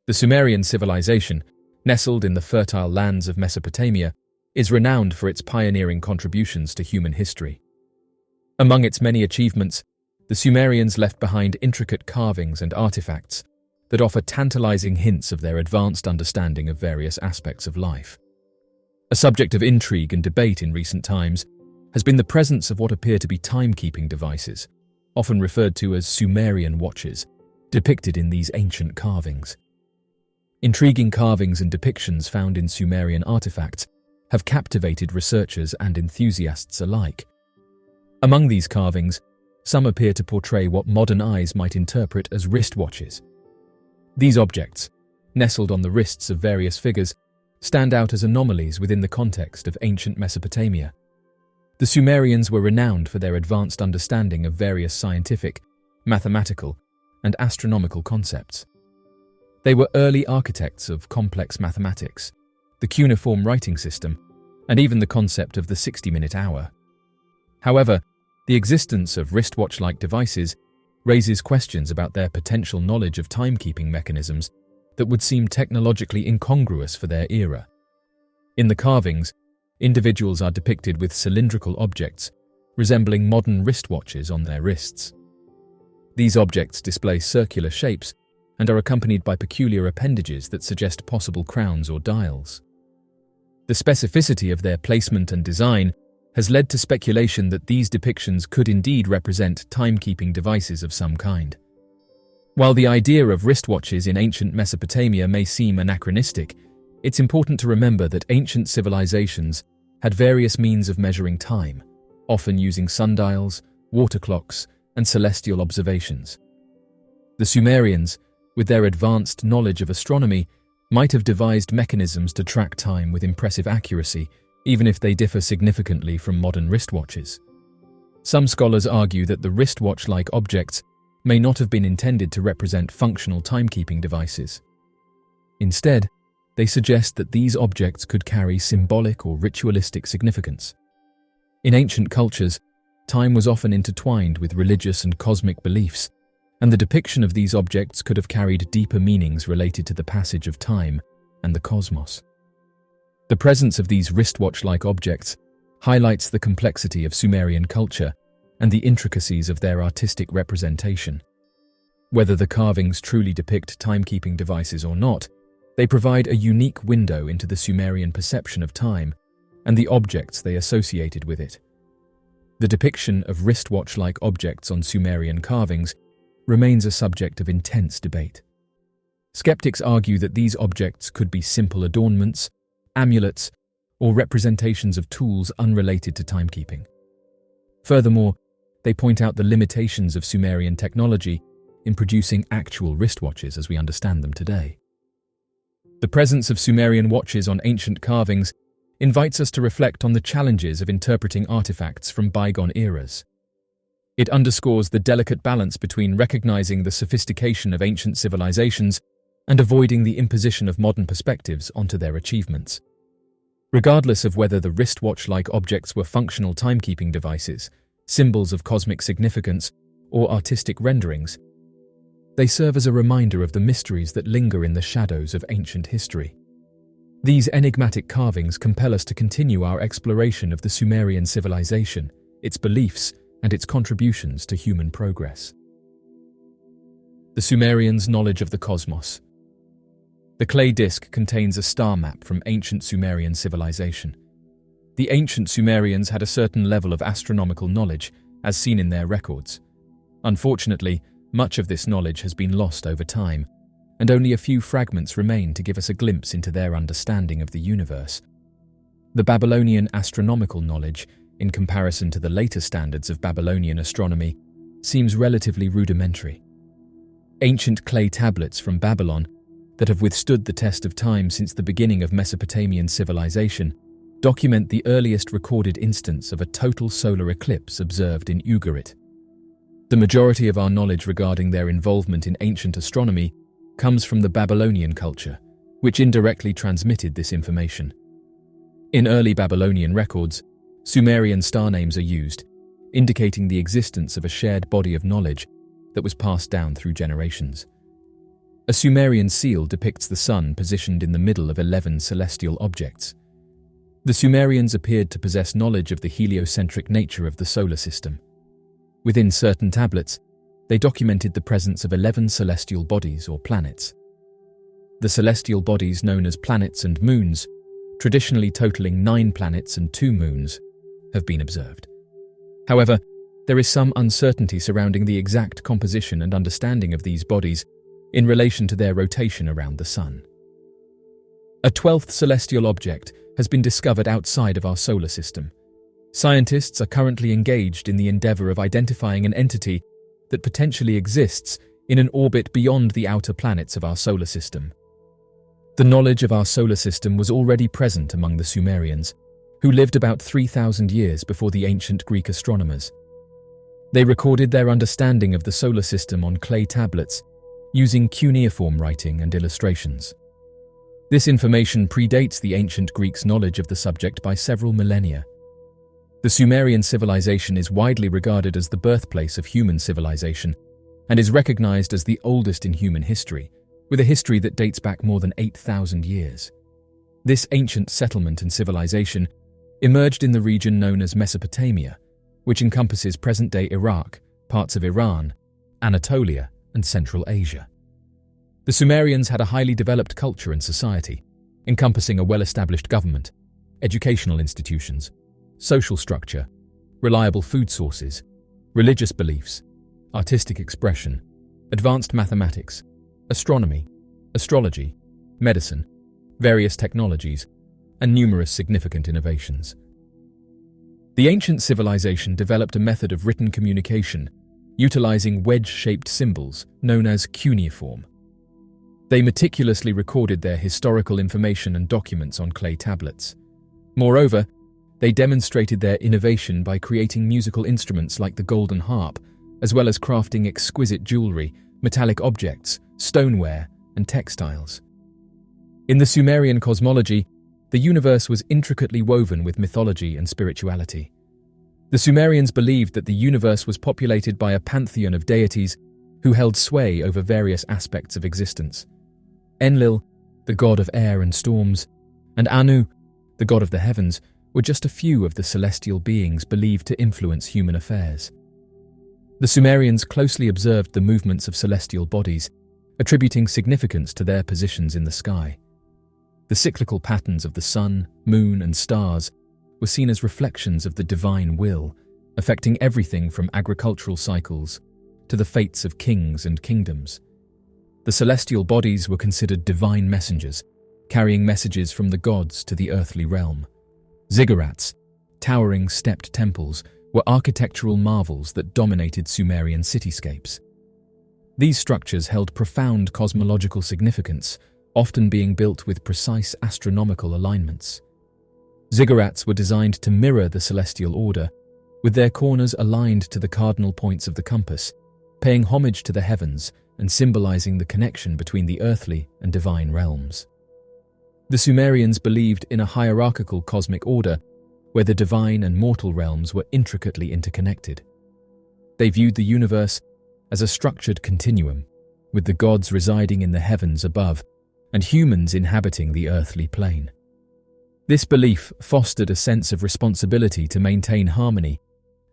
The Sumerian civilization, nestled in the fertile lands of Mesopotamia, is renowned for its pioneering contributions to human history. Among its many achievements, the Sumerians left behind intricate carvings and artifacts that offer tantalizing hints of their advanced understanding of various aspects of life. A subject of intrigue and debate in recent times has been the presence of what appear to be timekeeping devices, often referred to as Sumerian watches, depicted in these ancient carvings. Intriguing carvings and depictions found in Sumerian artifacts have captivated researchers and enthusiasts alike. Among these carvings, some appear to portray what modern eyes might interpret as wristwatches. These objects, nestled on the wrists of various figures, stand out as anomalies within the context of ancient Mesopotamia. The Sumerians were renowned for their advanced understanding of various scientific, mathematical, and astronomical concepts. They were early architects of complex mathematics, the cuneiform writing system, and even the concept of the 60-minute hour. However, the existence of wristwatch-like devices raises questions about their potential knowledge of timekeeping mechanisms that would seem technologically incongruous for their era. In the carvings, individuals are depicted with cylindrical objects resembling modern wristwatches on their wrists. These objects display circular shapes and are accompanied by peculiar appendages that suggest possible crowns or dials. The specificity of their placement and design has led to speculation that these depictions could indeed represent timekeeping devices of some kind. While the idea of wristwatches in ancient Mesopotamia may seem anachronistic, it's important to remember that ancient civilizations had various means of measuring time, often using sundials, water clocks, and celestial observations. The Sumerians, with their advanced knowledge of astronomy, might have devised mechanisms to track time with impressive accuracy, even if they differ significantly from modern wristwatches. Some scholars argue that the wristwatch-like objects may not have been intended to represent functional timekeeping devices. Instead, they suggest that these objects could carry symbolic or ritualistic significance. In ancient cultures, time was often intertwined with religious and cosmic beliefs, and the depiction of these objects could have carried deeper meanings related to the passage of time and the cosmos. The presence of these wristwatch-like objects highlights the complexity of Sumerian culture and the intricacies of their artistic representation. Whether the carvings truly depict timekeeping devices or not, they provide a unique window into the Sumerian perception of time and the objects they associated with it. The depiction of wristwatch-like objects on Sumerian carvings remains a subject of intense debate. Skeptics argue that these objects could be simple adornments, amulets, or representations of tools unrelated to timekeeping. Furthermore, they point out the limitations of Sumerian technology in producing actual wristwatches as we understand them today. The presence of Sumerian watches on ancient carvings invites us to reflect on the challenges of interpreting artifacts from bygone eras. It underscores the delicate balance between recognizing the sophistication of ancient civilizations and avoiding the imposition of modern perspectives onto their achievements. Regardless of whether the wristwatch-like objects were functional timekeeping devices, symbols of cosmic significance, or artistic renderings, they serve as a reminder of the mysteries that linger in the shadows of ancient history. These enigmatic carvings compel us to continue our exploration of the Sumerian civilization, its beliefs, and its contributions to human progress. The Sumerians' knowledge of the cosmos. The clay disc contains a star map from ancient Sumerian civilization. The ancient Sumerians had a certain level of astronomical knowledge, as seen in their records. Unfortunately, much of this knowledge has been lost over time, and only a few fragments remain to give us a glimpse into their understanding of the universe. The Babylonian astronomical knowledge, in comparison to the later standards of Babylonian astronomy, seems relatively rudimentary. Ancient clay tablets from Babylon that have withstood the test of time since the beginning of Mesopotamian civilization document the earliest recorded instance of a total solar eclipse observed in Ugarit. The majority of our knowledge regarding their involvement in ancient astronomy comes from the Babylonian culture, which indirectly transmitted this information. In early Babylonian records, Sumerian star names are used, indicating the existence of a shared body of knowledge that was passed down through generations. A Sumerian seal depicts the sun positioned in the middle of 11 celestial objects. The Sumerians appeared to possess knowledge of the heliocentric nature of the solar system. Within certain tablets, they documented the presence of 11 celestial bodies or planets. The celestial bodies known as planets and moons, traditionally totaling 9 planets and 2 moons, have been observed. However, there is some uncertainty surrounding the exact composition and understanding of these bodies in relation to their rotation around the Sun. A 12th celestial object has been discovered outside of our solar system. Scientists are currently engaged in the endeavor of identifying an entity that potentially exists in an orbit beyond the outer planets of our solar system. The knowledge of our solar system was already present among the Sumerians, who lived about 3,000 years before the ancient Greek astronomers. They recorded their understanding of the solar system on clay tablets, using cuneiform writing and illustrations. This information predates the ancient Greeks' knowledge of the subject by several millennia. The Sumerian civilization is widely regarded as the birthplace of human civilization and is recognized as the oldest in human history, with a history that dates back more than 8,000 years. This ancient settlement and civilization emerged in the region known as Mesopotamia, which encompasses present-day Iraq, parts of Iran, Anatolia, and Central Asia. The Sumerians had a highly developed culture and society, encompassing a well-established government, educational institutions, social structure, reliable food sources, religious beliefs, artistic expression, advanced mathematics, astronomy, astrology, medicine, various technologies, and numerous significant innovations. The ancient civilization developed a method of written communication utilizing wedge-shaped symbols known as cuneiform. They meticulously recorded their historical information and documents on clay tablets. Moreover, they demonstrated their innovation by creating musical instruments like the golden harp, as well as crafting exquisite jewelry, metallic objects, stoneware, and textiles. In the Sumerian cosmology, the universe was intricately woven with mythology and spirituality. The Sumerians believed that the universe was populated by a pantheon of deities who held sway over various aspects of existence. Enlil, the god of air and storms, and Anu, the god of the heavens, were just a few of the celestial beings believed to influence human affairs. The Sumerians closely observed the movements of celestial bodies, attributing significance to their positions in the sky. The cyclical patterns of the sun, moon, and stars were seen as reflections of the divine will, affecting everything from agricultural cycles to the fates of kings and kingdoms. The celestial bodies were considered divine messengers, carrying messages from the gods to the earthly realm. Ziggurats, towering stepped temples, were architectural marvels that dominated Sumerian cityscapes. These structures held profound cosmological significance, often being built with precise astronomical alignments. Ziggurats were designed to mirror the celestial order, with their corners aligned to the cardinal points of the compass, paying homage to the heavens and symbolizing the connection between the earthly and divine realms. The Sumerians believed in a hierarchical cosmic order where the divine and mortal realms were intricately interconnected. They viewed the universe as a structured continuum, with the gods residing in the heavens above and humans inhabiting the earthly plane. This belief fostered a sense of responsibility to maintain harmony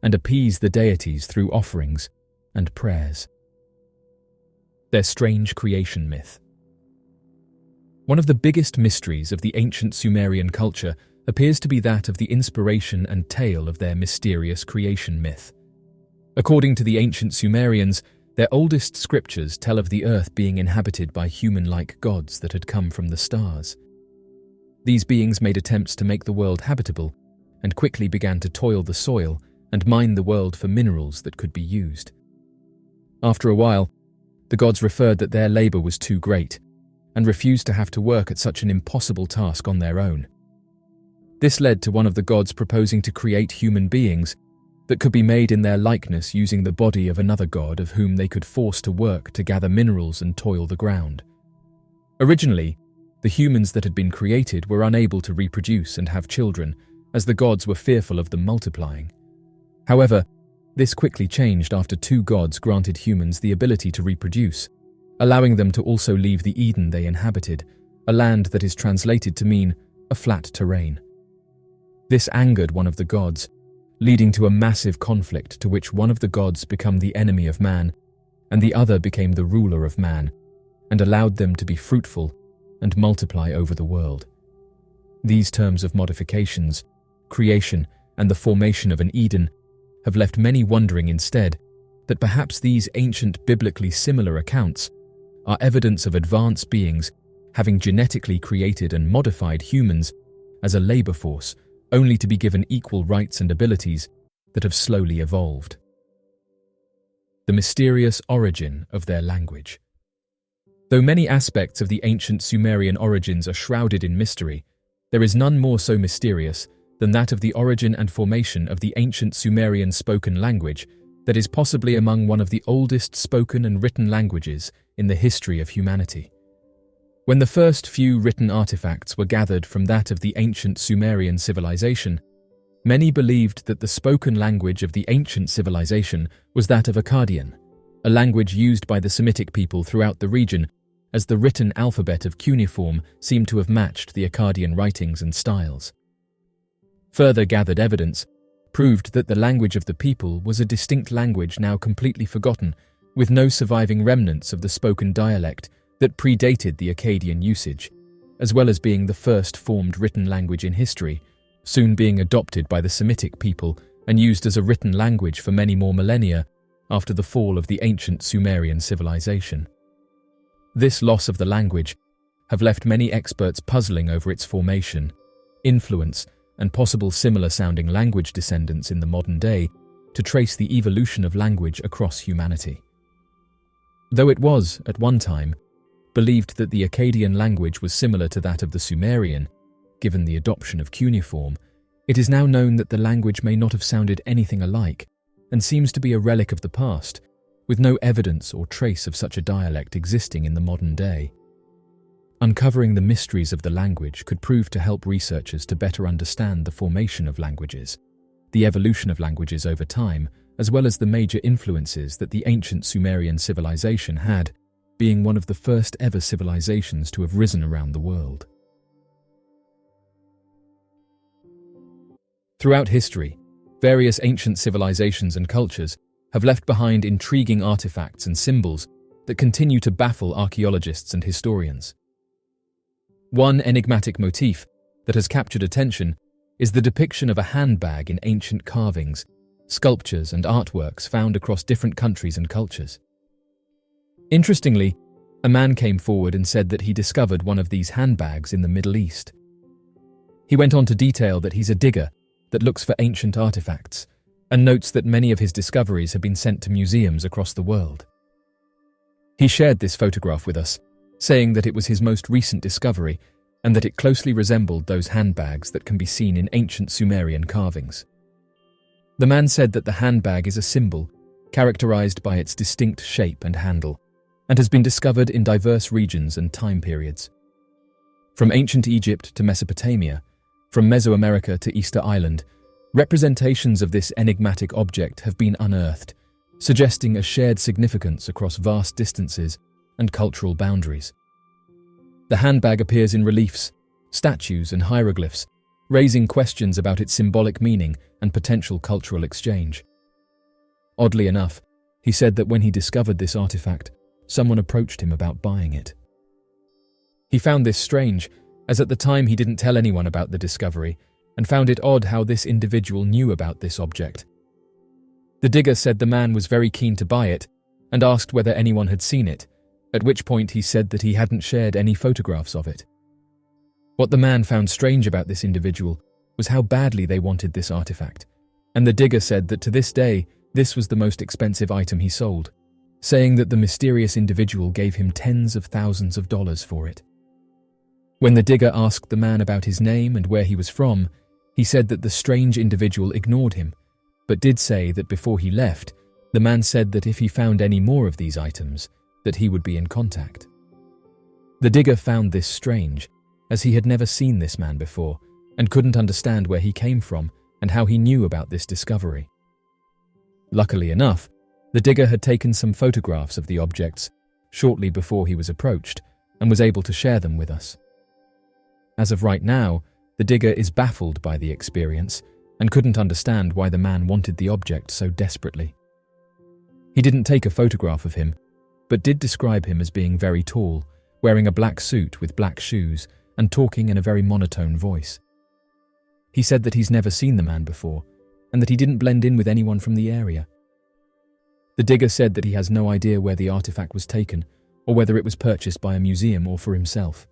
and appease the deities through offerings and prayers. Their strange creation myth. One of the biggest mysteries of the ancient Sumerian culture appears to be that of the inspiration and tale of their mysterious creation myth. According to the ancient Sumerians, their oldest scriptures tell of the earth being inhabited by human-like gods that had come from the stars. These beings made attempts to make the world habitable and quickly began to toil the soil and mine the world for minerals that could be used. After a while, the gods referred that their labor was too great and refused to have to work at such an impossible task on their own. This led to one of the gods proposing to create human beings that could be made in their likeness using the body of another god of whom they could force to work to gather minerals and toil the ground. Originally, the humans that had been created were unable to reproduce and have children, as the gods were fearful of them multiplying. However, this quickly changed after 2 gods granted humans the ability to reproduce, allowing them to also leave the Eden they inhabited, a land that is translated to mean a flat terrain. This angered one of the gods, leading to a massive conflict to which one of the gods became the enemy of man, and the other became the ruler of man, and allowed them to be fruitful and multiply over the world. These terms of modifications, creation, and the formation of an Eden have left many wondering instead that perhaps these ancient biblically similar accounts are evidence of advanced beings having genetically created and modified humans as a labor force, only to be given equal rights and abilities that have slowly evolved. The mysterious origin of their language. Though many aspects of the ancient Sumerian origins are shrouded in mystery, there is none more so mysterious than that of the origin and formation of the ancient Sumerian spoken language that is possibly among one of the oldest spoken and written languages in the history of humanity. When the first few written artifacts were gathered from that of the ancient Sumerian civilization, many believed that the spoken language of the ancient civilization was that of Akkadian, a language used by the Semitic people throughout the region, as the written alphabet of cuneiform seemed to have matched the Akkadian writings and styles. Further gathered evidence proved that the language of the people was a distinct language now completely forgotten, with no surviving remnants of the spoken dialect that predated the Akkadian usage, as well as being the first formed written language in history, soon being adopted by the Semitic people and used as a written language for many more millennia after the fall of the ancient Sumerian civilization. This loss of the language have left many experts puzzling over its formation, influence, and possible similar-sounding language descendants in the modern day to trace the evolution of language across humanity. Though it was, at one time, believed that the Akkadian language was similar to that of the Sumerian, given the adoption of cuneiform, it is now known that the language may not have sounded anything alike and seems to be a relic of the past, with no evidence or trace of such a dialect existing in the modern day. Uncovering the mysteries of the language could prove to help researchers to better understand the formation of languages, the evolution of languages over time, as well as the major influences that the ancient Sumerian civilization had, being one of the first ever civilizations to have risen around the world. Throughout history, various ancient civilizations and cultures have left behind intriguing artifacts and symbols that continue to baffle archaeologists and historians. One enigmatic motif that has captured attention is the depiction of a handbag in ancient carvings, sculptures, and artworks found across different countries and cultures. Interestingly, a man came forward and said that he discovered one of these handbags in the Middle East. He went on to detail that he's a digger that looks for ancient artifacts, and notes that many of his discoveries have been sent to museums across the world. He shared this photograph with us, saying that it was his most recent discovery and that it closely resembled those handbags that can be seen in ancient Sumerian carvings. The man said that the handbag is a symbol characterized by its distinct shape and handle, and has been discovered in diverse regions and time periods. From ancient Egypt to Mesopotamia, from Mesoamerica to Easter Island, representations of this enigmatic object have been unearthed, suggesting a shared significance across vast distances and cultural boundaries. The handbag appears in reliefs, statues, and hieroglyphs, raising questions about its symbolic meaning and potential cultural exchange. Oddly enough, he said that when he discovered this artifact, someone approached him about buying it. He found this strange, as at the time he didn't tell anyone about the discovery, and found it odd how this individual knew about this object. The digger said the man was very keen to buy it, and asked whether anyone had seen it, at which point he said that he hadn't shared any photographs of it. What the man found strange about this individual was how badly they wanted this artifact, and the digger said that to this day, this was the most expensive item he sold, saying that the mysterious individual gave him tens of thousands of dollars for it. When the digger asked the man about his name and where he was from, he said that the strange individual ignored him, but did say that before he left, the man said that if he found any more of these items, that he would be in contact. The digger found this strange, as he had never seen this man before and couldn't understand where he came from and how he knew about this discovery. Luckily enough, the digger had taken some photographs of the objects, shortly before he was approached and was able to share them with us. As of right now, the digger is baffled by the experience and couldn't understand why the man wanted the object so desperately. He didn't take a photograph of him, but did describe him as being very tall, wearing a black suit with black shoes and talking in a very monotone voice. He said that he's never seen the man before and that he didn't blend in with anyone from the area. The digger said that he has no idea where the artifact was taken or whether it was purchased by a museum or for himself.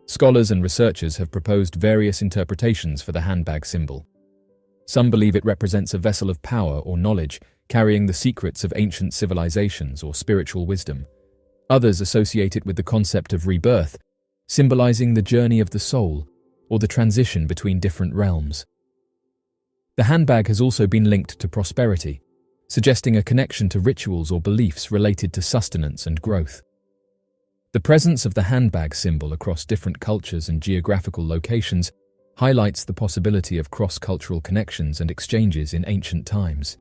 Scholars and researchers have proposed various interpretations for the handbag symbol. Some believe it represents a vessel of power or knowledge carrying the secrets of ancient civilizations or spiritual wisdom. Others associate it with the concept of rebirth, symbolizing the journey of the soul or the transition between different realms. The handbag has also been linked to prosperity, suggesting a connection to rituals or beliefs related to sustenance and growth. The presence of the handbag symbol across different cultures and geographical locations highlights the possibility of cross-cultural connections and exchanges in ancient times.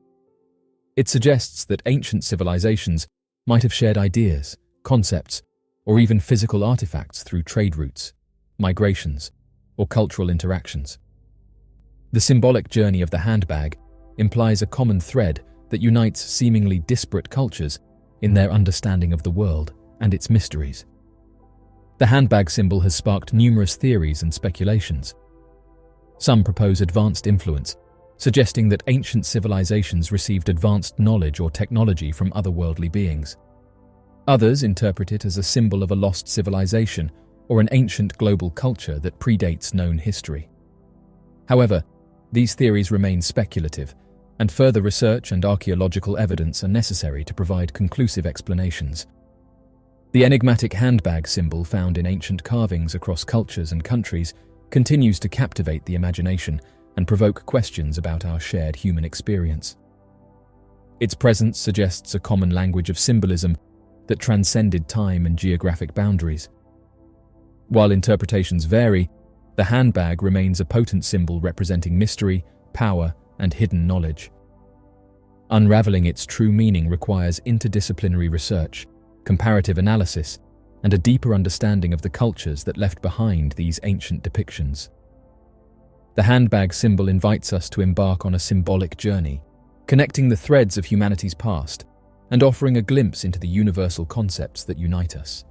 It suggests that ancient civilizations might have shared ideas, concepts, or even physical artifacts through trade routes, migrations, or cultural interactions. The symbolic journey of the handbag implies a common thread that unites seemingly disparate cultures in their understanding of the world and its mysteries. The handbag symbol has sparked numerous theories and speculations. Some propose advanced influence, suggesting that ancient civilizations received advanced knowledge or technology from otherworldly beings. Others interpret it as a symbol of a lost civilization or an ancient global culture that predates known history. However, these theories remain speculative, and further research and archaeological evidence are necessary to provide conclusive explanations. The enigmatic handbag symbol found in ancient carvings across cultures and countries continues to captivate the imagination and provoke questions about our shared human experience. Its presence suggests a common language of symbolism that transcended time and geographic boundaries. While interpretations vary, the handbag remains a potent symbol representing mystery, power, and hidden knowledge. Unraveling its true meaning requires interdisciplinary research, comparative analysis, and a deeper understanding of the cultures that left behind these ancient depictions. The handbag symbol invites us to embark on a symbolic journey, connecting the threads of humanity's past and offering a glimpse into the universal concepts that unite us.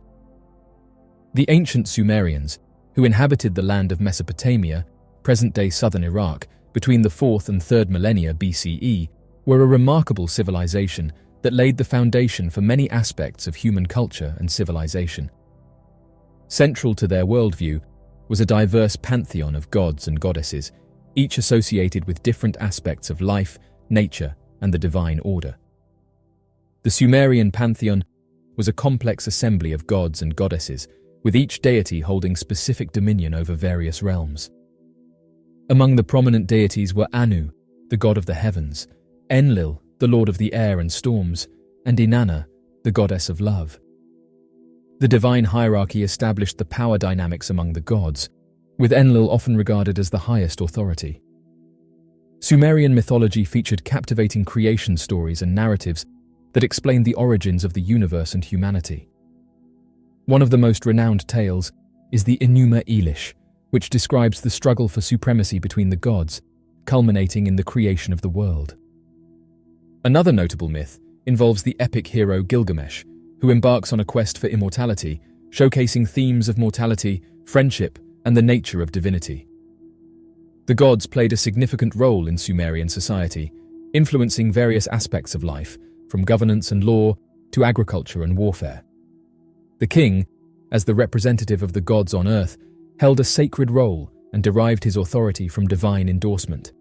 The ancient Sumerians, who inhabited the land of Mesopotamia, present-day southern Iraq, between the 4th and 3rd millennia BCE, were a remarkable civilization that laid the foundation for many aspects of human culture and civilization. Central to their worldview was a diverse pantheon of gods and goddesses, each associated with different aspects of life, nature, and the divine order. The Sumerian pantheon was a complex assembly of gods and goddesses, with each deity holding specific dominion over various realms. Among the prominent deities were Anu, the god of the heavens, Enlil, the lord of the air and storms, and Inanna, the goddess of love. The divine hierarchy established the power dynamics among the gods, with Enlil often regarded as the highest authority. Sumerian mythology featured captivating creation stories and narratives that explained the origins of the universe and humanity. One of the most renowned tales is the Enuma Elish, which describes the struggle for supremacy between the gods, culminating in the creation of the world. Another notable myth involves the epic hero Gilgamesh, who embarks on a quest for immortality, showcasing themes of mortality, friendship, and the nature of divinity. The gods played a significant role in Sumerian society, influencing various aspects of life, from governance and law to agriculture and warfare. The king, as the representative of the gods on earth, held a sacred role and derived his authority from divine endorsement.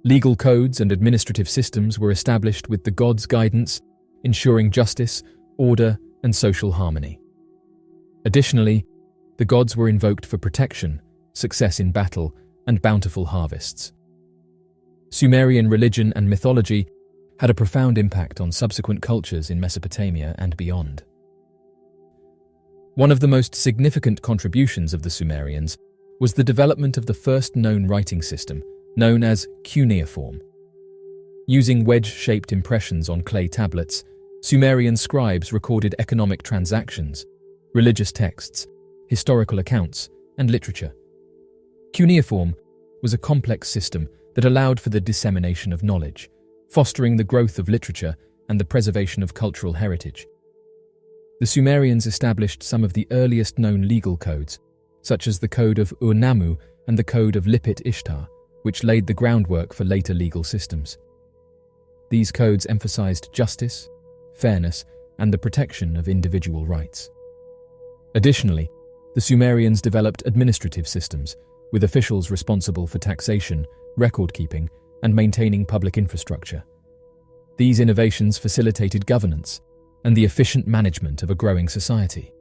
Legal codes and administrative systems were established with the gods' guidance, ensuring justice, order, and social harmony. Additionally, the gods were invoked for protection, success in battle, and bountiful harvests. Sumerian religion and mythology had a profound impact on subsequent cultures in Mesopotamia and beyond. One of the most significant contributions of the Sumerians was the development of the first known writing system, known as cuneiform. Using wedge-shaped impressions on clay tablets, Sumerian scribes recorded economic transactions, religious texts, historical accounts, and literature. Cuneiform was a complex system that allowed for the dissemination of knowledge, fostering the growth of literature and the preservation of cultural heritage. The Sumerians established some of the earliest known legal codes, such as the Code of Ur-Nammu and the Code of Lipit Ishtar, which laid the groundwork for later legal systems. These codes emphasized justice, fairness, and the protection of individual rights. Additionally, the Sumerians developed administrative systems, with officials responsible for taxation, record-keeping, and maintaining public infrastructure. These innovations facilitated governance and the efficient management of a growing society.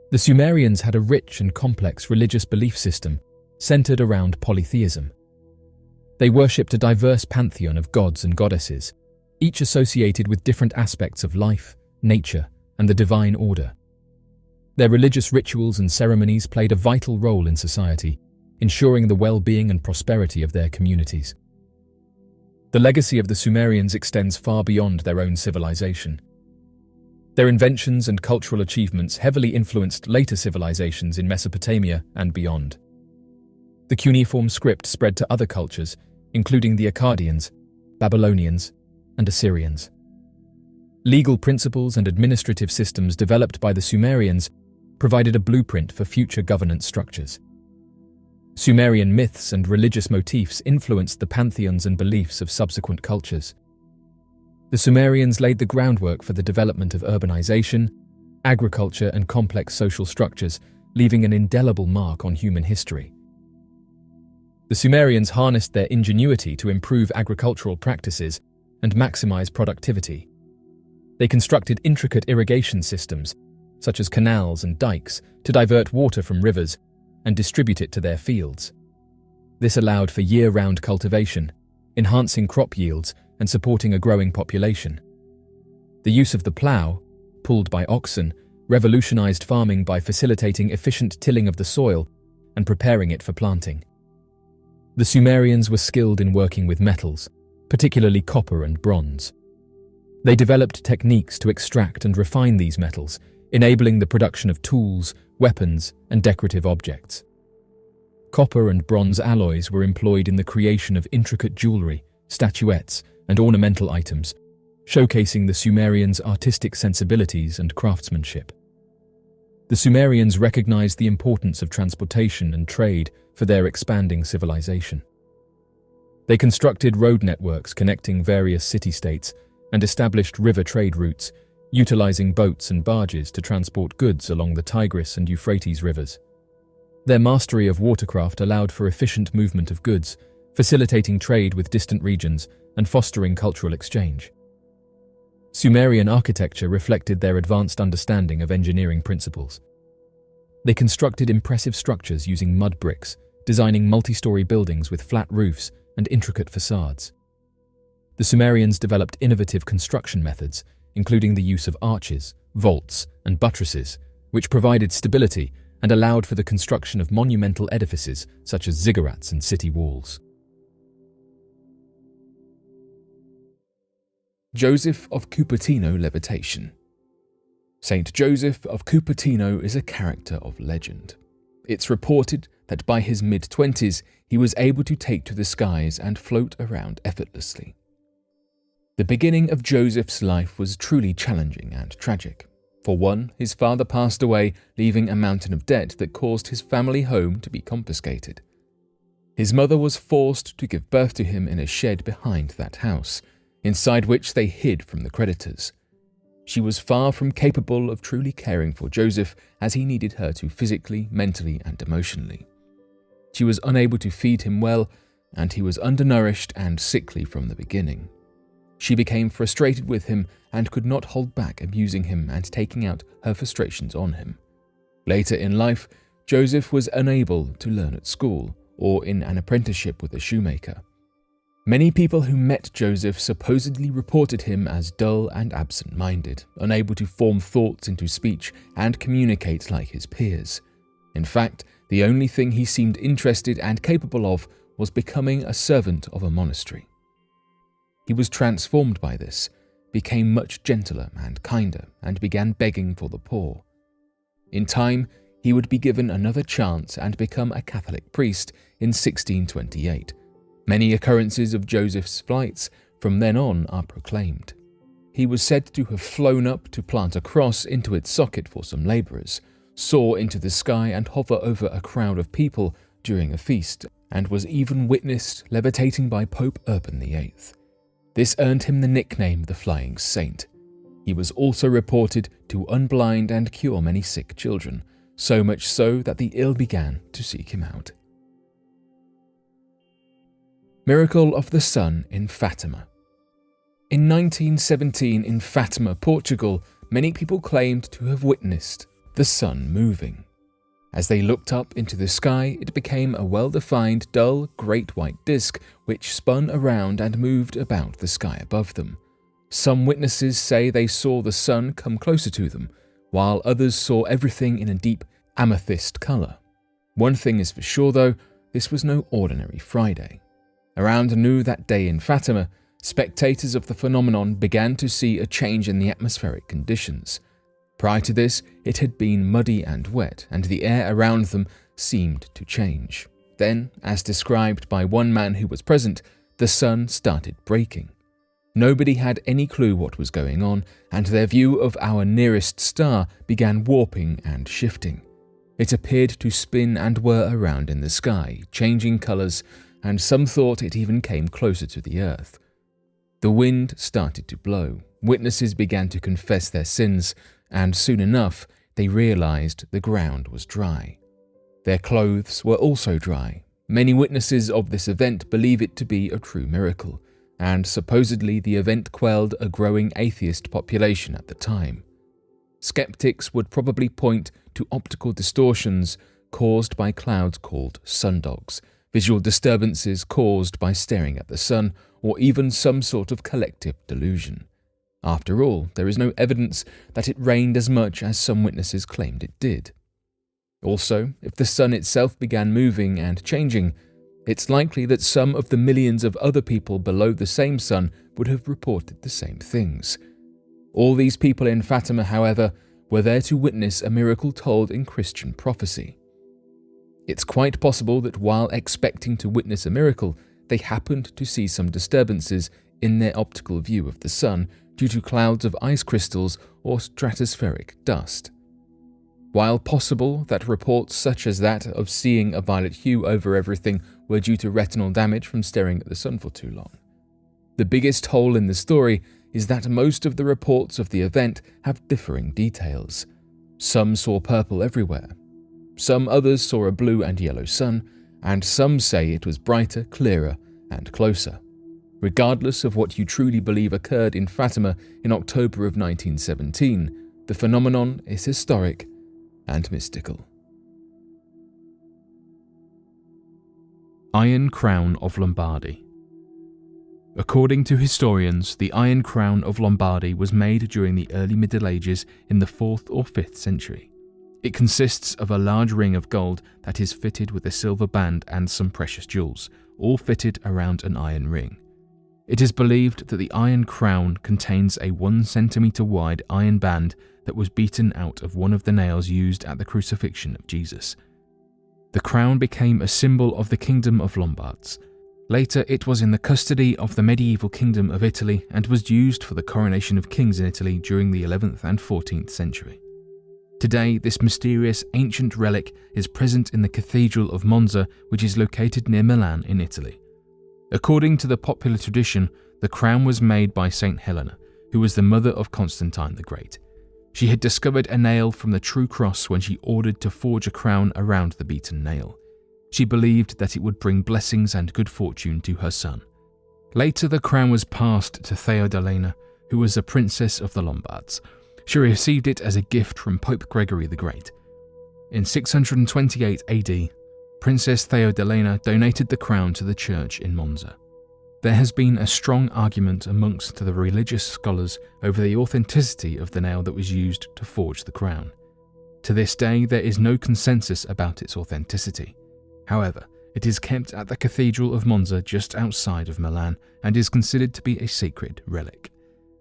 The Sumerians had a rich and complex religious belief system centered around polytheism. They worshipped a diverse pantheon of gods and goddesses, each associated with different aspects of life, nature, and the divine order. Their religious rituals and ceremonies played a vital role in society, ensuring the well-being and prosperity of their communities. The legacy of the Sumerians extends far beyond their own civilization. Their inventions and cultural achievements heavily influenced later civilizations in Mesopotamia and beyond. The cuneiform script spread to other cultures, including the Akkadians, Babylonians, and Assyrians. Legal principles and administrative systems developed by the Sumerians provided a blueprint for future governance structures. Sumerian myths and religious motifs influenced the pantheons and beliefs of subsequent cultures. The Sumerians laid the groundwork for the development of urbanization, agriculture, and complex social structures, leaving an indelible mark on human history. The Sumerians harnessed their ingenuity to improve agricultural practices and maximize productivity. They constructed intricate irrigation systems, such as canals and dikes, to divert water from rivers and distribute it to their fields. This allowed for year-round cultivation, enhancing crop yields and supporting a growing population. The use of the plough, pulled by oxen, revolutionized farming by facilitating efficient tilling of the soil and preparing it for planting. The Sumerians were skilled in working with metals, particularly copper and bronze. They developed techniques to extract and refine these metals, enabling the production of tools, weapons, and decorative objects. Copper and bronze alloys were employed in the creation of intricate jewelry, statuettes, and ornamental items, showcasing the Sumerians' artistic sensibilities and craftsmanship. The Sumerians recognized the importance of transportation and trade for their expanding civilization. They constructed road networks connecting various city-states and established river trade routes, utilizing boats and barges to transport goods along the Tigris and Euphrates rivers. Their mastery of watercraft allowed for efficient movement of goods, facilitating trade with distant regions and fostering cultural exchange. Sumerian architecture reflected their advanced understanding of engineering principles. They constructed impressive structures using mud bricks, designing multi-story buildings with flat roofs and intricate facades. The Sumerians developed innovative construction methods, including the use of arches, vaults, and buttresses, which provided stability and allowed for the construction of monumental edifices such as ziggurats and city walls. Joseph of Cupertino levitation. Saint Joseph of Cupertino is a character of legend. It's reported that by his mid-20s, he was able to take to the skies and float around effortlessly. The beginning of Joseph's life was truly challenging and tragic. For one, his father passed away, leaving a mountain of debt that caused his family home to be confiscated. His mother was forced to give birth to him in a shed behind that house, inside which they hid from the creditors. She was far from capable of truly caring for Joseph, as he needed her to physically, mentally, and emotionally. She was unable to feed him well, and he was undernourished and sickly from the beginning. She became frustrated with him and could not hold back abusing him and taking out her frustrations on him. Later in life, Joseph was unable to learn at school or in an apprenticeship with a shoemaker. Many people who met Joseph supposedly reported him as dull and absent-minded, unable to form thoughts into speech and communicate like his peers. In fact, the only thing he seemed interested and capable of was becoming a servant of a monastery. He was transformed by this, became much gentler and kinder and began begging for the poor. In time, he would be given another chance and become a Catholic priest in 1628. Many occurrences of Joseph's flights from then on are proclaimed. He was said to have flown up to plant a cross into its socket for some labourers, soar into the sky and hover over a crowd of people during a feast, and was even witnessed levitating by Pope Urban VIII. This earned him the nickname the Flying Saint. He was also reported to unblind and cure many sick children, so much so that the ill began to seek him out. Miracle of the Sun in Fatima. In 1917 in Fatima, Portugal, many people claimed to have witnessed the sun moving. As they looked up into the sky, it became a well-defined, dull, great white disk which spun around and moved about the sky above them. Some witnesses say they saw the sun come closer to them, while others saw everything in a deep amethyst colour. One thing is for sure though, this was no ordinary Friday. Around noon that day in Fatima, spectators of the phenomenon began to see a change in the atmospheric conditions. Prior to this, it had been muddy and wet, and the air around them seemed to change. Then, as described by one man who was present, the sun started breaking. Nobody had any clue what was going on, and their view of our nearest star began warping and shifting. It appeared to spin and whir around in the sky, changing colours, and some thought it even came closer to the earth. The wind started to blow. Witnesses began to confess their sins, and soon enough they realized the ground was dry. Their clothes were also dry. Many witnesses of this event believe it to be a true miracle, and supposedly the event quelled a growing atheist population at the time. Skeptics would probably point to optical distortions caused by clouds called sundogs, visual disturbances caused by staring at the sun, or even some sort of collective delusion. After all, there is no evidence that it rained as much as some witnesses claimed it did. Also, if the sun itself began moving and changing, it's likely that some of the millions of other people below the same sun would have reported the same things. All these people in Fatima, however, were there to witness a miracle told in Christian prophecy. It's quite possible that while expecting to witness a miracle, they happened to see some disturbances in their optical view of the sun due to clouds of ice crystals or stratospheric dust. While possible that reports such as that of seeing a violet hue over everything were due to retinal damage from staring at the sun for too long, the biggest hole in the story is that most of the reports of the event have differing details. Some saw purple everywhere. Some others saw a blue and yellow sun, and some say it was brighter, clearer, and closer. Regardless of what you truly believe occurred in Fatima in October of 1917, the phenomenon is historic and mystical. Iron Crown of Lombardy. According to historians, the Iron Crown of Lombardy was made during the early Middle Ages in the 4th or 5th century. It consists of a large ring of gold that is fitted with a silver band and some precious jewels, all fitted around an iron ring. It is believed that the Iron Crown contains a 1 centimeter wide iron band that was beaten out of one of the nails used at the crucifixion of Jesus. The crown became a symbol of the Kingdom of Lombards. Later, it was in the custody of the medieval Kingdom of Italy and was used for the coronation of kings in Italy during the 11th and 14th century. Today, this mysterious ancient relic is present in the Cathedral of Monza, which is located near Milan in Italy. According to the popular tradition, the crown was made by Saint Helena, who was the mother of Constantine the Great. She had discovered a nail from the true cross when she ordered to forge a crown around the beaten nail. She believed that it would bring blessings and good fortune to her son. Later, the crown was passed to Theodolena, who was a princess of the Lombards. She received it as a gift from Pope Gregory the Great. In 628 AD, Princess Theodolena donated the crown to the church in Monza. There has been a strong argument amongst the religious scholars over the authenticity of the nail that was used to forge the crown. To this day, there is no consensus about its authenticity. However, it is kept at the Cathedral of Monza just outside of Milan and is considered to be a sacred relic.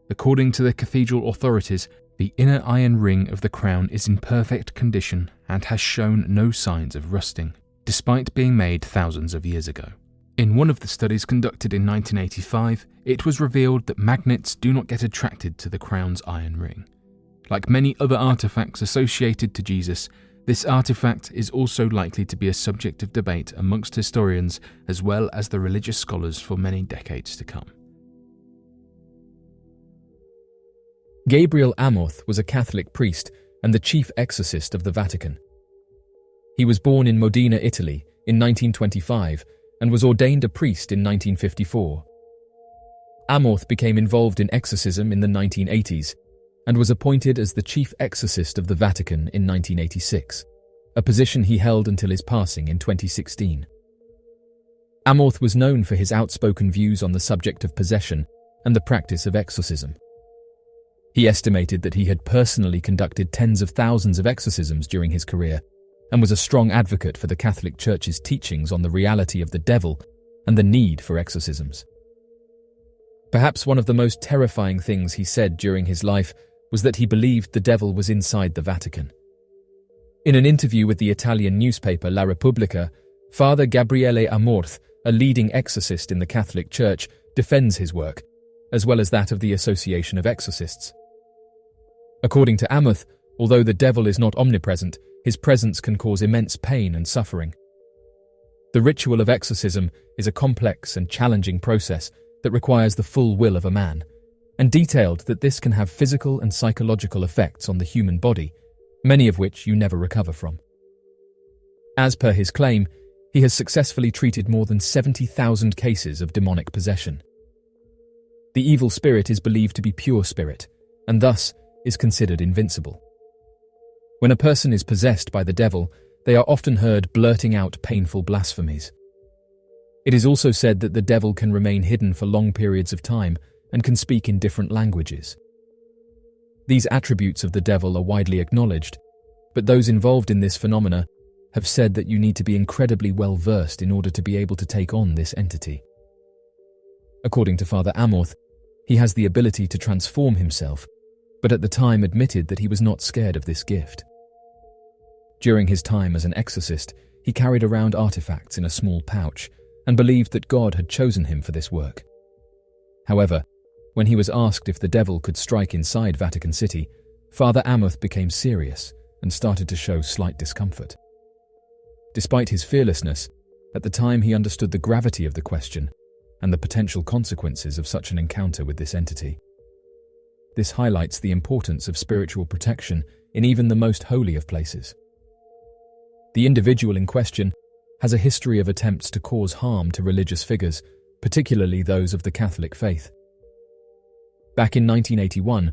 According to the cathedral authorities, the inner iron ring of the crown is in perfect condition and has shown no signs of rusting, despite being made thousands of years ago. In one of the studies conducted in 1985, it was revealed that magnets do not get attracted to the crown's iron ring. Like many other artifacts associated to Jesus, this artifact is also likely to be a subject of debate amongst historians as well as the religious scholars for many decades to come. Gabriel Amorth was a Catholic priest and the chief exorcist of the Vatican. He was born in Modena, Italy, in 1925 and was ordained a priest in 1954. Amorth became involved in exorcism in the 1980s and was appointed as the chief exorcist of the Vatican in 1986, a position he held until his passing in 2016. Amorth was known for his outspoken views on the subject of possession and the practice of exorcism. He estimated that he had personally conducted tens of thousands of exorcisms during his career and was a strong advocate for the Catholic Church's teachings on the reality of the devil and the need for exorcisms. Perhaps one of the most terrifying things he said during his life was that he believed the devil was inside the Vatican. In an interview with the Italian newspaper La Repubblica, Father Gabriele Amorth, a leading exorcist in the Catholic Church, defends his work, as well as that of the Association of Exorcists. According to Amorth, although the devil is not omnipresent, his presence can cause immense pain and suffering. The ritual of exorcism is a complex and challenging process that requires the full will of a man, and detailed that this can have physical and psychological effects on the human body, many of which you never recover from. As per his claim, he has successfully treated more than 70,000 cases of demonic possession. The evil spirit is believed to be pure spirit, and thus is considered invincible. When a person is possessed by the devil, they are often heard blurting out painful blasphemies. It is also said that the devil can remain hidden for long periods of time and can speak in different languages. These attributes of the devil are widely acknowledged, but those involved in this phenomena have said that you need to be incredibly well versed in order to be able to take on this entity. According to Father Amorth, he has the ability to transform himself, but at the time admitted that he was not scared of this gift. During his time as an exorcist, he carried around artifacts in a small pouch and believed that God had chosen him for this work. However, when he was asked if the devil could strike inside Vatican City, Father Amorth became serious and started to show slight discomfort. Despite his fearlessness, at the time he understood the gravity of the question and the potential consequences of such an encounter with this entity. This highlights the importance of spiritual protection in even the most holy of places. The individual in question has a history of attempts to cause harm to religious figures, particularly those of the Catholic faith. Back in 1981,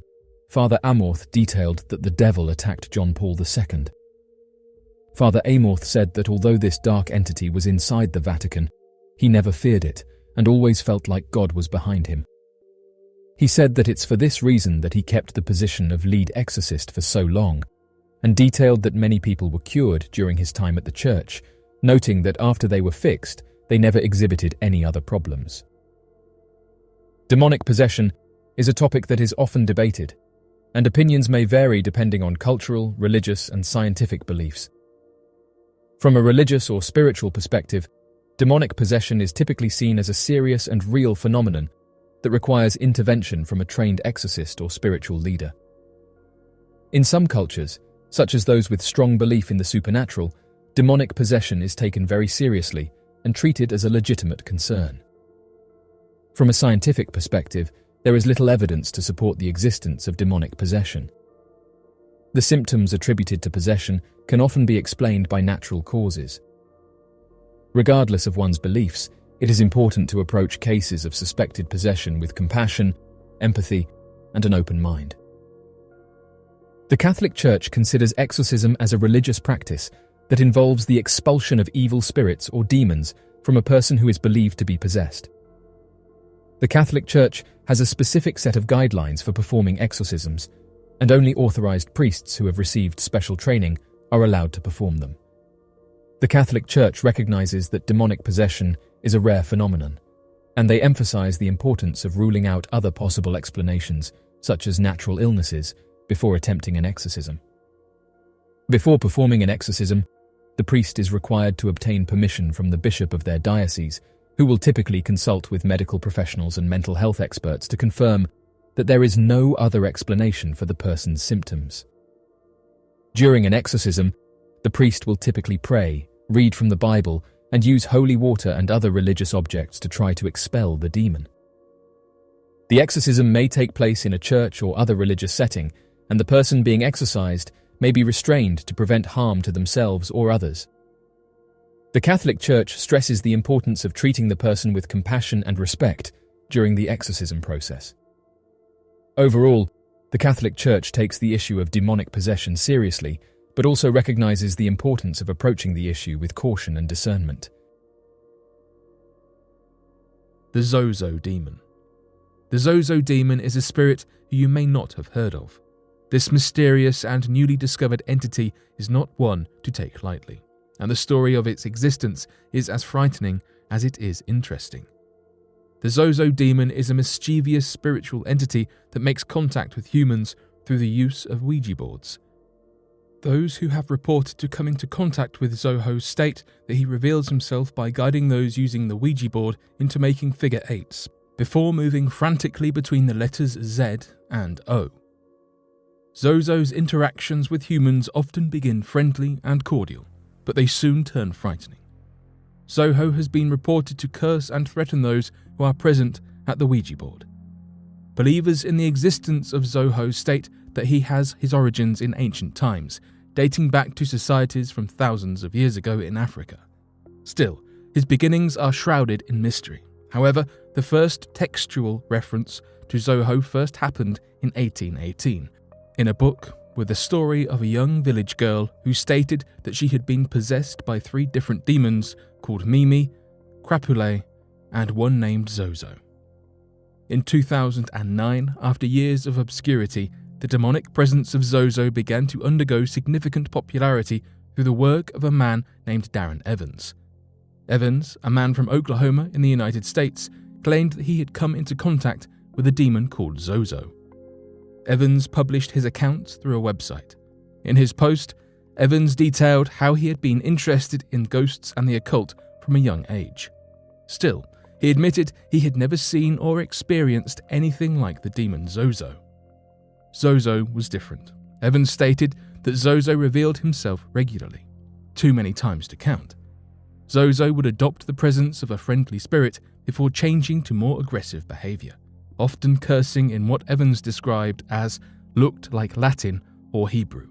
Father Amorth detailed that the devil attacked John Paul II. Father Amorth said that although this dark entity was inside the Vatican, he never feared it and always felt like God was behind him. He said that it's for this reason that he kept the position of lead exorcist for so long, and detailed that many people were cured during his time at the church, noting that after they were fixed, they never exhibited any other problems. Demonic possession is a topic that is often debated, and opinions may vary depending on cultural, religious, and scientific beliefs. From a religious or spiritual perspective, demonic possession is typically seen as a serious and real phenomenon that requires intervention from a trained exorcist or spiritual leader. In some cultures, such as those with strong belief in the supernatural, demonic possession is taken very seriously and treated as a legitimate concern. From a scientific perspective, there is little evidence to support the existence of demonic possession. The symptoms attributed to possession can often be explained by natural causes. Regardless of one's beliefs, it is important to approach cases of suspected possession with compassion, empathy, and an open mind. The Catholic Church considers exorcism as a religious practice that involves the expulsion of evil spirits or demons from a person who is believed to be possessed. The Catholic Church has a specific set of guidelines for performing exorcisms, and only authorized priests who have received special training are allowed to perform them. The Catholic Church recognizes that demonic possession is a rare phenomenon, and they emphasize the importance of ruling out other possible explanations, such as natural illnesses, before attempting an exorcism. Before performing an exorcism, the priest is required to obtain permission from the bishop of their diocese, who will typically consult with medical professionals and mental health experts to confirm that there is no other explanation for the person's symptoms. During an exorcism, the priest will typically pray, read from the Bible, and use holy water and other religious objects to try to expel the demon. The exorcism may take place in a church or other religious setting, and the person being exorcised may be restrained to prevent harm to themselves or others. The Catholic Church stresses the importance of treating the person with compassion and respect during the exorcism process. Overall, the Catholic Church takes the issue of demonic possession seriously, but also recognizes the importance of approaching the issue with caution and discernment. The Zozo Demon. The Zozo Demon is a spirit who you may not have heard of. This mysterious and newly discovered entity is not one to take lightly, and the story of its existence is as frightening as it is interesting. The Zozo Demon is a mischievous spiritual entity that makes contact with humans through the use of Ouija boards. Those who have reported to come into contact with Zoho state that he reveals himself by guiding those using the Ouija board into making figure eights, before moving frantically between the letters Z and O. Zozo's interactions with humans often begin friendly and cordial, but they soon turn frightening. Zoho has been reported to curse and threaten those who are present at the Ouija board. Believers in the existence of Zoho state that he has his origins in ancient times, dating back to societies from thousands of years ago in Africa. Still, his beginnings are shrouded in mystery. However, the first textual reference to Zoho first happened in 1818, in a book with the story of a young village girl who stated that she had been possessed by 3 different demons called Mimi, Krapule, and one named Zozo. In 2009, after years of obscurity, the demonic presence of Zozo began to undergo significant popularity through the work of a man named Darren Evans. Evans, a man from Oklahoma in the United States, claimed that he had come into contact with a demon called Zozo. Evans published his accounts through a website. In his post, Evans detailed how he had been interested in ghosts and the occult from a young age. Still, he admitted he had never seen or experienced anything like the demon Zozo. Zozo was different. Evans stated that Zozo revealed himself regularly, too many times to count. Zozo would adopt the presence of a friendly spirit before changing to more aggressive behavior, often cursing in what Evans described as looked like Latin or Hebrew.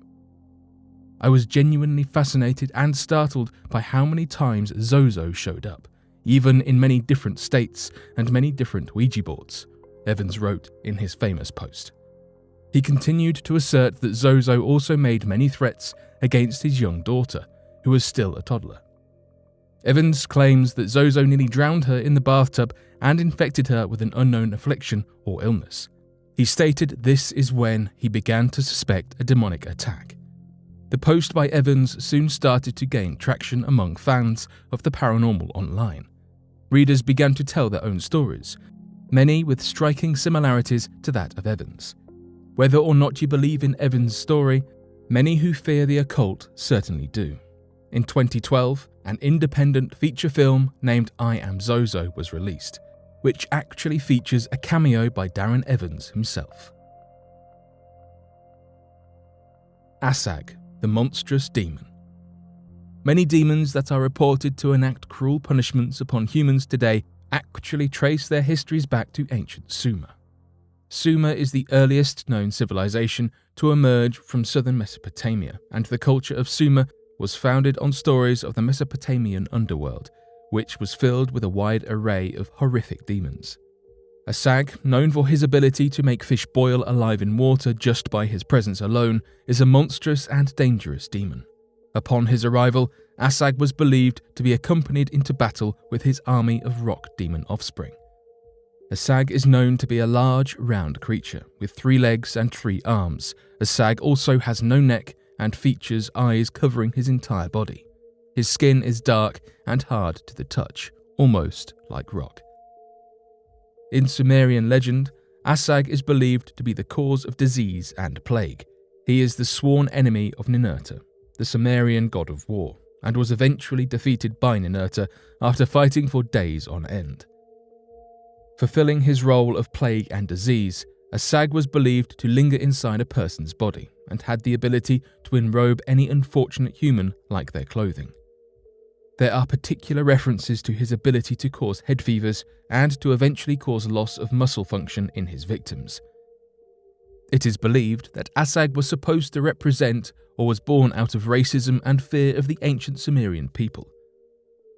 I was genuinely fascinated and startled by how many times Zozo showed up, even in many different states and many different Ouija boards, Evans wrote in his famous post. He continued to assert that Zozo also made many threats against his young daughter, who was still a toddler. Evans claims that Zozo nearly drowned her in the bathtub and infected her with an unknown affliction or illness. He stated this is when he began to suspect a demonic attack. The post by Evans soon started to gain traction among fans of the paranormal online. Readers began to tell their own stories, many with striking similarities to that of Evans. Whether or not you believe in Evans' story, many who fear the occult certainly do. In 2012, an independent feature film named I Am Zozo was released, which actually features a cameo by Darren Evans himself. Asag, the monstrous demon. Many demons that are reported to enact cruel punishments upon humans today actually trace their histories back to ancient Sumer. Sumer is the earliest known civilization to emerge from southern Mesopotamia, and the culture of Sumer was founded on stories of the Mesopotamian underworld, which was filled with a wide array of horrific demons. Asag, known for his ability to make fish boil alive in water just by his presence alone, is a monstrous and dangerous demon. Upon his arrival, Asag was believed to be accompanied into battle with his army of rock demon offspring. Asag is known to be a large, round creature with 3 legs and 3 arms. Asag also has no neck and features eyes covering his entire body. His skin is dark and hard to the touch, almost like rock. In Sumerian legend, Asag is believed to be the cause of disease and plague. He is the sworn enemy of Ninurta, the Sumerian god of war, and was eventually defeated by Ninurta after fighting for days on end. Fulfilling his role of plague and disease, Asag was believed to linger inside a person's body and had the ability to enrobe any unfortunate human like their clothing. There are particular references to his ability to cause head fevers and to eventually cause loss of muscle function in his victims. It is believed that Asag was supposed to represent or was born out of racism and fear of the ancient Sumerian people.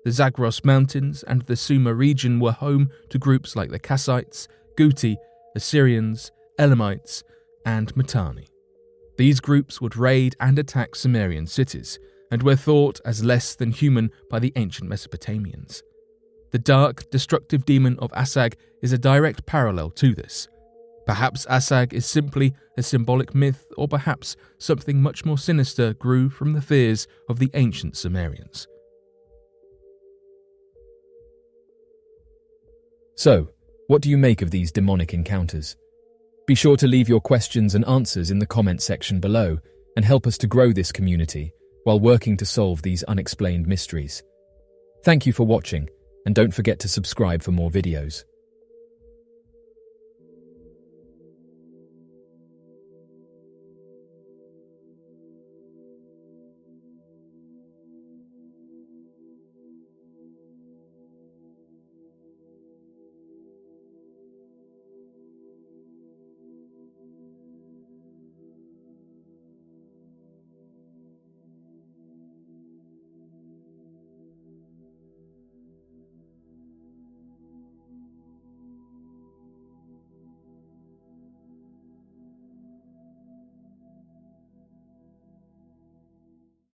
The Zagros Mountains and the Sumer region were home to groups like the Kassites, Guti, Assyrians, Elamites, and Mitanni. These groups would raid and attack Sumerian cities, and were thought as less than human by the ancient Mesopotamians. The dark, destructive demon of Asag is a direct parallel to this. Perhaps Asag is simply a symbolic myth, or perhaps something much more sinister grew from the fears of the ancient Sumerians. So, what do you make of these demonic encounters? Be sure to leave your questions and answers in the comment section below and help us to grow this community while working to solve these unexplained mysteries. Thank you for watching, and don't forget to subscribe for more videos.